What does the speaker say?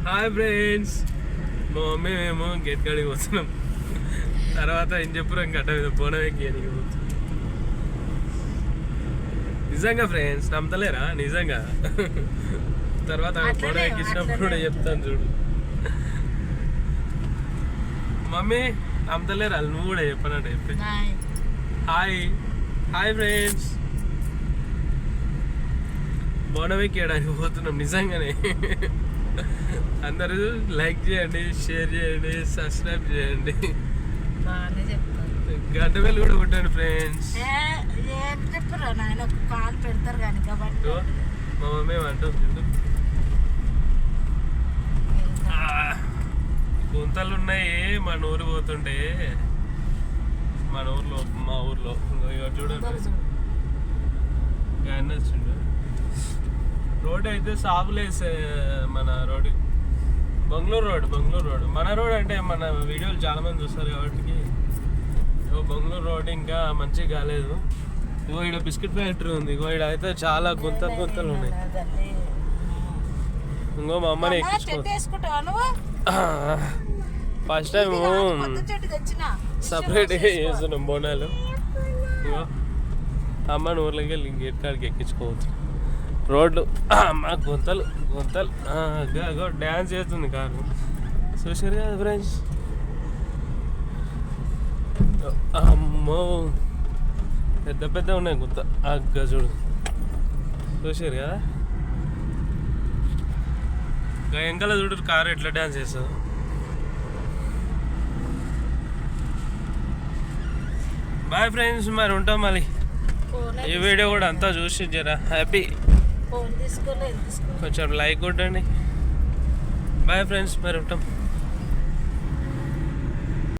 Hi friends, మా mummy మేము gate కాడికి వస్తున్నాం. తర్వాత ఏం చెప్పు గడ్డ మీద బోనం ఎక్కి నిజంగా ఫ్రెండ్స్, నమ్మతలేరా? నిజంగా. తర్వాత బోనం ఎక్కించినప్పుడు కూడా చెప్తాను చూడు. మమ్మీ నమ్మతలేరా? నువ్వు కూడా చెప్పనంటే చెప్పి. హాయ్ హాయ్ ఫ్రెండ్స్, బోనం ఎక్కియడానికి పోతున్నాం నిజంగానే. అందరూ లైక్ చేయండి, షేర్ చేయండి, సబ్స్క్రైబ్ చేయండి, గంట వేలు కూడా కొట్టండి ఫ్రెండ్స్. మా మమ్మీ అంటుంది గుంతలు ఉన్నాయి మన ఊరు పోతుంటే. మన ఊర్లో మా ఊర్లో చూడండి రోడ్ అయితే సాగులేసే. మన రోడ్ బెంగళూరు రోడ్ మన రోడ్ అంటే మన వీడియోలు చాలా మంది చూస్తారు కాబట్టి బెంగళూరు రోడ్ ఇంకా మంచిగా కాలేదు. ఇగో ఇక్కడ బిస్కెట్ ఫ్యాక్టరీ ఉంది. ఇగో ఇక్కడ అయితే చాలా గుంతలు ఉన్నాయి. ఇంకో మా అమ్మని ఫస్ట్ టైం సపరేట్గా చేస్తున్నాం బోనాలు. ఇగో అమ్మని ఊర్లోకి వెళ్ళి గేట్ కాడికి ఎక్కించుకోవచ్చు. రోడ్లు మా గుంతలు డ్యాన్స్ చేస్తుంది కారు. చూసారు కదా ఫ్రెండ్స్. అమ్మో పెద్ద ఉన్నాయి గుంత. చూడు చూసారు కదా. వెంకల చూడు కారు ఎట్లా డ్యాన్స్ చేస్తుంది. బాయ్ ఫ్రెండ్స్, మరి ఉంటాం మళ్ళీ. ఈ వీడియో కూడా అంతా చూసి జరా హ్యాపీ కొంచెం లైక్ కొట్టండి. బాయ్ ఫ్రెండ్స్, మరి ఉంటాం.